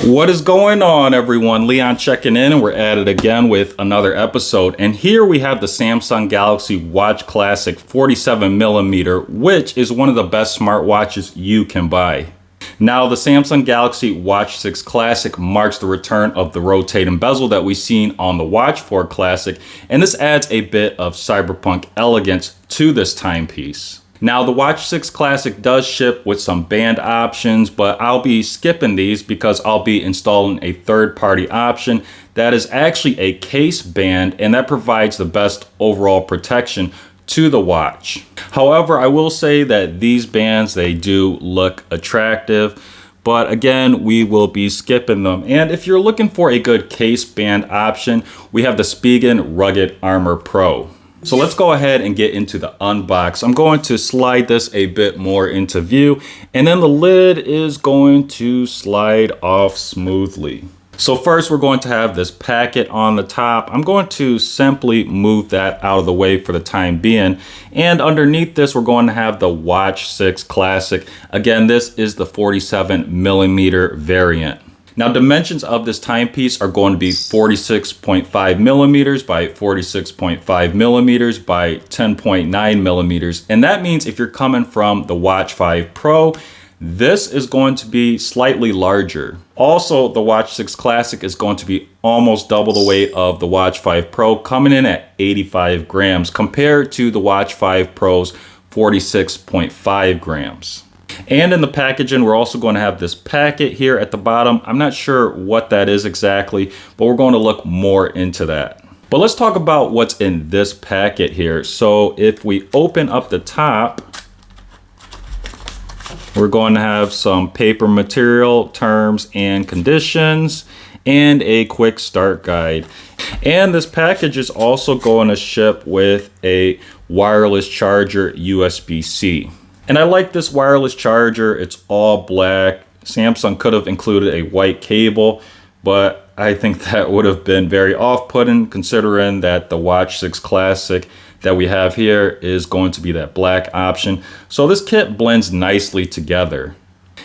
What is going on, everyone? Leon checking in, and we're at it again with another episode. And here we have the Samsung Galaxy Watch Classic 47mm, which is one of the best smartwatches you can buy. Now, the Samsung Galaxy Watch 6 Classic marks the return of the rotating bezel that we've seen on the Watch 4 Classic, and this adds a bit of cyberpunk elegance to this timepiece. Now, the Watch 6 Classic does ship with some band options, but I'll be skipping these because I'll be installing a third-party option that is actually a case band, and that provides the best overall protection to the watch. However, I will say that these bands, they do look attractive, but again, we will be skipping them. And if you're looking for a good case band option, we have the Spigen Rugged Armor Pro. So let's go ahead and get into the unbox. I'm going to slide this a bit more into view, and then the lid is going to slide off smoothly. So first, we're going to have this packet on the top. I'm going to simply move that out of the way for the time being. And underneath this, we're going to have the Watch 6 Classic. Again, this is the 47mm variant. Now, dimensions of this timepiece are going to be 46.5 millimeters by 46.5 millimeters by 10.9 millimeters. And that means if you're coming from the Watch 5 Pro, this is going to be slightly larger. Also, the Watch 6 Classic is going to be almost double the weight of the Watch 5 Pro, coming in at 85 grams compared to the Watch 5 Pro's 46.5 grams. And in the packaging, we're also going to have this packet here at the bottom. I'm not sure what that is exactly, but we're going to look more into that. But let's talk about what's in this packet here. So if we open up the top, we're going to have some paper material, terms and conditions, and a quick start guide. And this package is also going to ship with a wireless charger, USB-C. And I like this wireless charger. It's all black. Samsung could have included a white cable, but I think that would have been very off-putting considering that the Watch 6 Classic that we have here is going to be that black option. So this kit blends nicely together.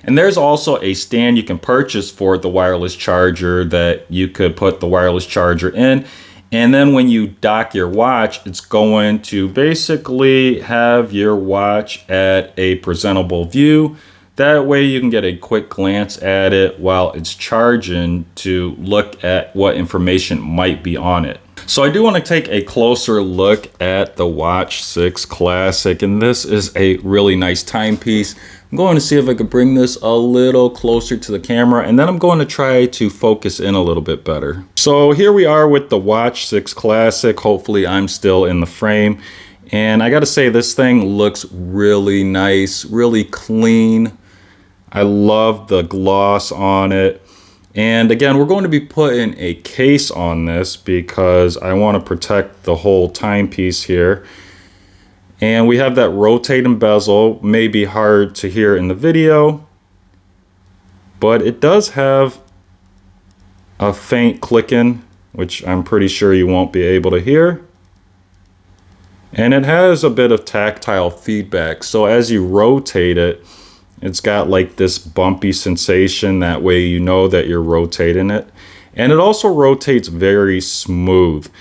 And there's also a stand you can purchase for the wireless charger that you could put the wireless charger in. And then when you dock your watch, it's going to basically have your watch at a presentable view. That way you can get a quick glance at it while it's charging to look at what information might be on it. So I do want to take a closer look at the Watch 6 Classic, and this is a really nice timepiece. I'm going to see if I could bring this a little closer to the camera, and then I'm going to try to focus in a little bit better. So here we are with the Watch 6 Classic. Hopefully I'm still in the frame. And I got to say, this thing looks really nice, really clean. I love the gloss on it. And again, we're going to be putting a case on this because I want to protect the whole timepiece here. And we have that rotating bezel. May be hard to hear in the video, but it does have a faint clicking, which I'm pretty sure you won't be able to hear. And it has a bit of tactile feedback. So as you rotate it, it's got like this bumpy sensation. That way you know that you're rotating it. And it also rotates very smooth.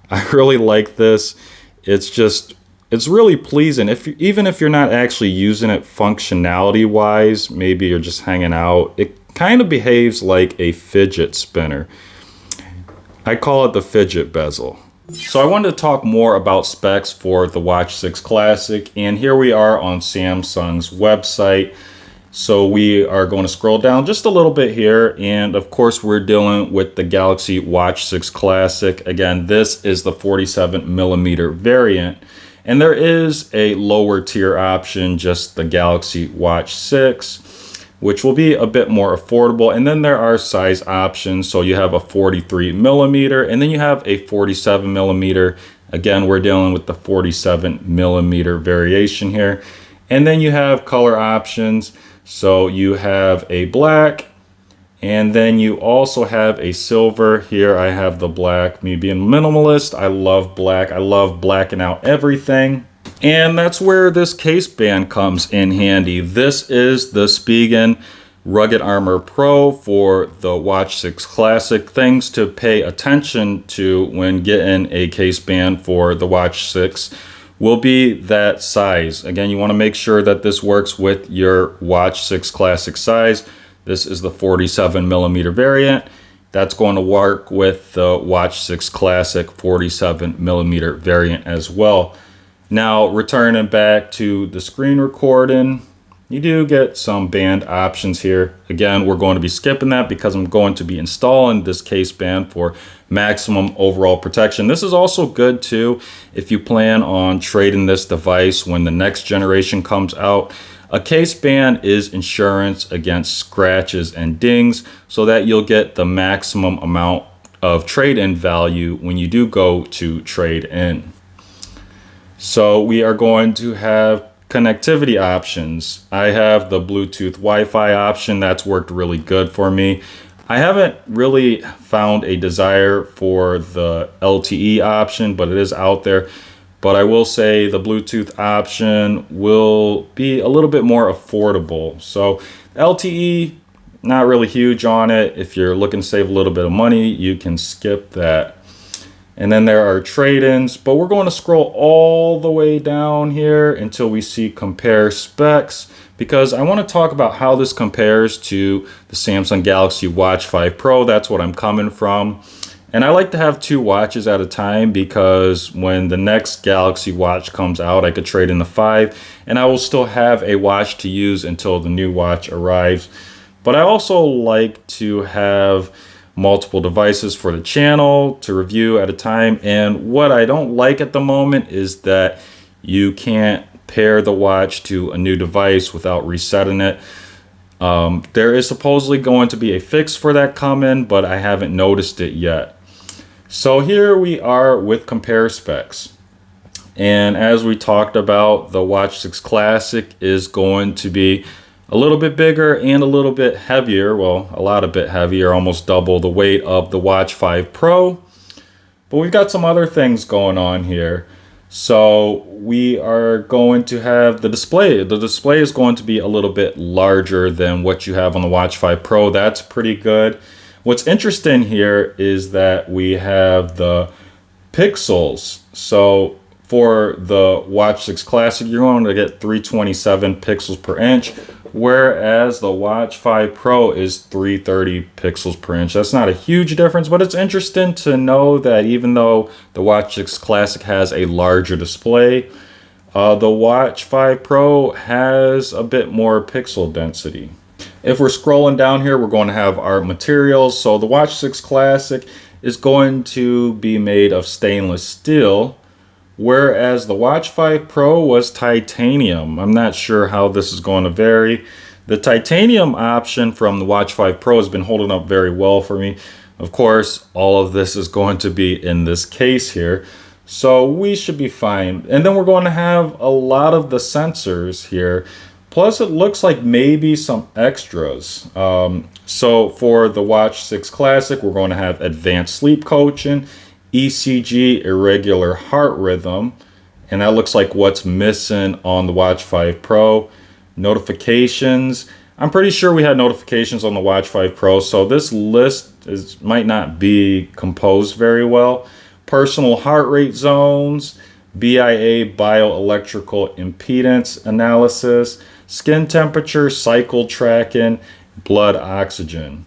I really like this. It's really pleasing. Even if you're not actually using it functionality wise, maybe you're just hanging out, it kind of behaves like a fidget spinner. I call it the fidget bezel. So I wanted to talk more about specs for the Watch 6 Classic, and here we are on Samsung's website. So we are going to scroll down just a little bit here, and of course we're dealing with the Galaxy Watch 6 Classic. Again, this is the 47mm variant, and there is a lower tier option, just the Galaxy Watch 6, which will be a bit more affordable. And then there are size options. So you have a 43mm, and then you have a 47mm. Again, we're dealing with the 47mm variation here. And then you have color options. So you have a black, and then you also have a silver. Here I have the black. Me being minimalist, I love black. I love blacking out everything. And that's where this case band comes in handy. This is the Spigen Rugged Armor Pro for the Watch 6 Classic. Things to pay attention to when getting a case band for the Watch 6 will be that size. Again, you want to make sure that this works with your Watch 6 Classic size. This is the 47mm variant. That's going to work with the Watch 6 Classic 47mm variant as well. Now, returning back to the screen recording, you do get some band options here. Again, we're going to be skipping that because I'm going to be installing this case band for maximum overall protection. This is also good too if you plan on trading this device when the next generation comes out. A case band is insurance against scratches and dings so that you'll get the maximum amount of trade-in value when you do go to trade in. So we are going to have connectivity options. I have the Bluetooth Wi-Fi option. That's worked really good for me. I haven't really found a desire for the LTE option, but it is out there. But I will say the Bluetooth option will be a little bit more affordable. So LTE, not really huge on it. If you're looking to save a little bit of money, you can skip that. And then there are trade-ins, but we're going to scroll all the way down here until we see compare specs, because I want to talk about how this compares to the Samsung Galaxy Watch 5 Pro. That's what I'm coming from. And I like to have two watches at a time because when the next Galaxy Watch comes out, I could trade in the 5 and I will still have a watch to use until the new watch arrives. But I also like to have multiple devices for the channel to review at a time. And what I don't like at the moment is that you can't pair the watch to a new device without resetting it. There is supposedly going to be a fix for that coming, but I haven't noticed it yet. So here we are with compare specs. And as we talked about, the Watch 6 Classic is going to be a little bit bigger and a little bit heavier. Well, a lot bit heavier, almost double the weight of the Watch 5 Pro. But we've got some other things going on here. So we are going to have the display. The display is going to be a little bit larger than what you have on the Watch 5 Pro. That's pretty good. What's interesting here is that we have the pixels. So for the Watch 6 Classic, you're going to get 327 pixels per inch, whereas the Watch 5 Pro is 330 pixels per inch. That's not a huge difference, but it's interesting to know that even though the Watch 6 Classic has a larger display, the Watch 5 Pro has a bit more pixel density. If we're scrolling down here, we're going to have our materials. So the Watch 6 Classic is going to be made of stainless steel, whereas the Watch 5 Pro was titanium. I'm not sure how this is going to vary. The titanium option from the Watch 5 Pro has been holding up very well for me. Of course, all of this is going to be in this case here, so we should be fine. And then we're going to have a lot of the sensors here. Plus, it looks like maybe some extras. So for the Watch 6 Classic, we're going to have advanced sleep coaching, ECG, irregular heart rhythm, and that looks like what's missing on the Watch 5 Pro. Notifications. I'm pretty sure we had notifications on the Watch 5 Pro, so this list might not be composed very well. Personal heart rate zones, BIA bioelectrical impedance analysis, skin temperature, cycle tracking, blood oxygen.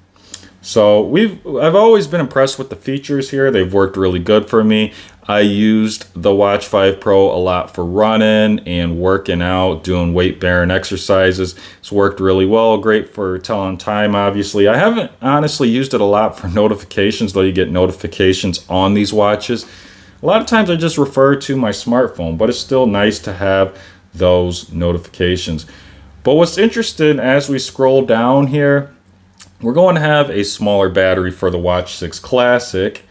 So I've always been impressed with the features here. They've worked really good for me. I used the Watch 5 Pro a lot for running and working out, doing weight bearing exercises. It's worked really well. Great for telling time, obviously. I haven't honestly used it a lot for notifications, though you get notifications on these watches. A lot of times I just refer to my smartphone, but it's still nice to have those notifications. But what's interesting as we scroll down here, we're going to have a smaller battery for the Watch 6 Classic.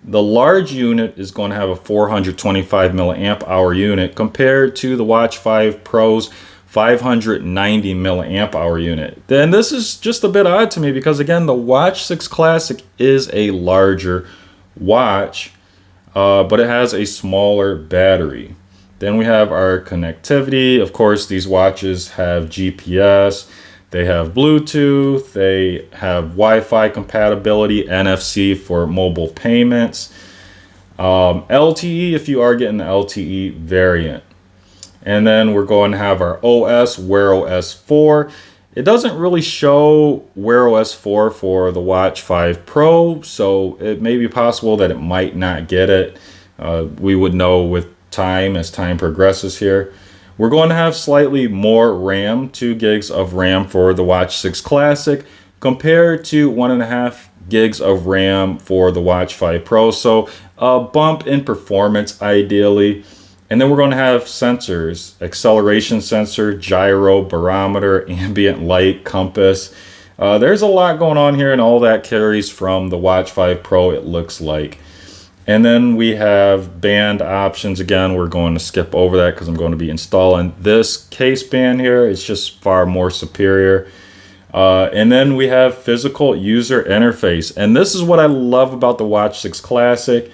The large unit is going to have a 425 milliamp hour unit compared to the Watch 5 Pro's 590 milliamp hour unit. Then this is just a bit odd to me because again, the Watch 6 Classic is a larger watch, but it has a smaller battery. Then we have our connectivity. Of course, these watches have GPS. They have Bluetooth, they have Wi-Fi compatibility, NFC for mobile payments, LTE if you are getting the LTE variant. And then we're going to have our OS, Wear OS 4. It doesn't really show Wear OS 4 for the Watch 5 Pro, so it may be possible that it might not get it. We would know with time as time progresses here. We're going to have slightly more RAM, 2 gigs of RAM for the Watch 6 Classic compared to 1.5 gigs of RAM for the Watch 5 Pro. So a bump in performance ideally. And then we're going to have sensors, acceleration sensor, gyro, barometer, ambient light, compass. There's a lot going on here, and all that carries from the Watch 5 Pro, it looks like. And then we have band options. Again, we're going to skip over that because I'm going to be installing this case band here. It's just far more superior. And then we have physical user interface. And this is what I love about the Watch 6 Classic.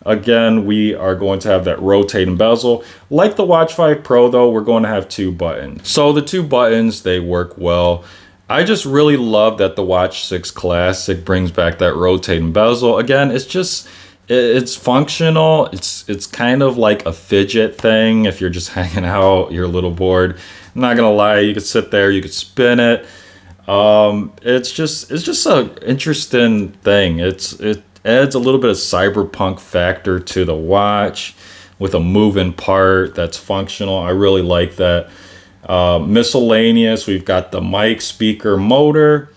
Again, we are going to have that rotating bezel. Like the Watch 5 Pro though, we're going to have 2 buttons. So the 2 buttons, they work well. I just really love that the Watch 6 Classic brings back that rotating bezel. Again, it's functional. It's kind of like a fidget thing if you're just hanging out, you're a little bored. I'm not gonna lie, you could sit there, you could spin it. It's just an interesting thing. It adds a little bit of cyberpunk factor to the watch with a moving part that's functional. I really like that. Miscellaneous, we've got the mic, speaker, motor,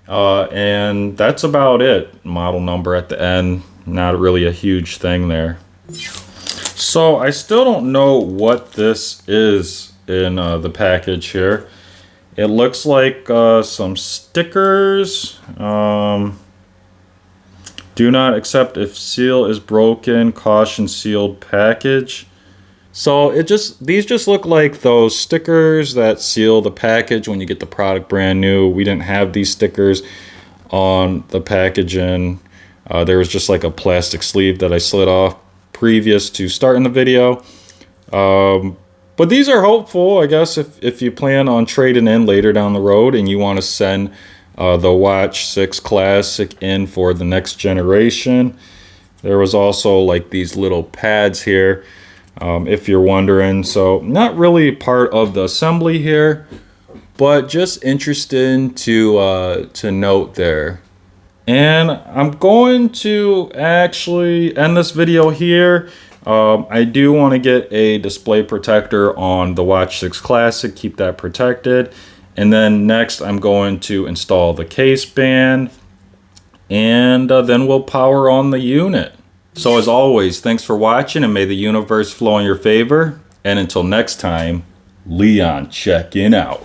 and that's about it. Model number at the end, not really a huge thing there. So I still don't know what this is in the package here. It looks like some stickers. Do not accept if seal is broken, caution sealed package. So these just look like those stickers that seal the package when you get the product brand new. We didn't have these stickers on the packaging. There was just like a plastic sleeve that I slid off previous to starting the video. But these are hopeful, I guess, if you plan on trading in later down the road and you want to send the Watch 6 Classic in for the next generation. There was also like these little pads here, if you're wondering. So not really part of the assembly here, but just interesting to note there. And I'm going to actually end this video here. I do want to get a display protector on the Watch 6 Classic, keep that protected. And then next I'm going to install the case band, and then we'll power on the unit. So as always, thanks for watching, and may the universe flow in your favor. And until next time, Leon checking out.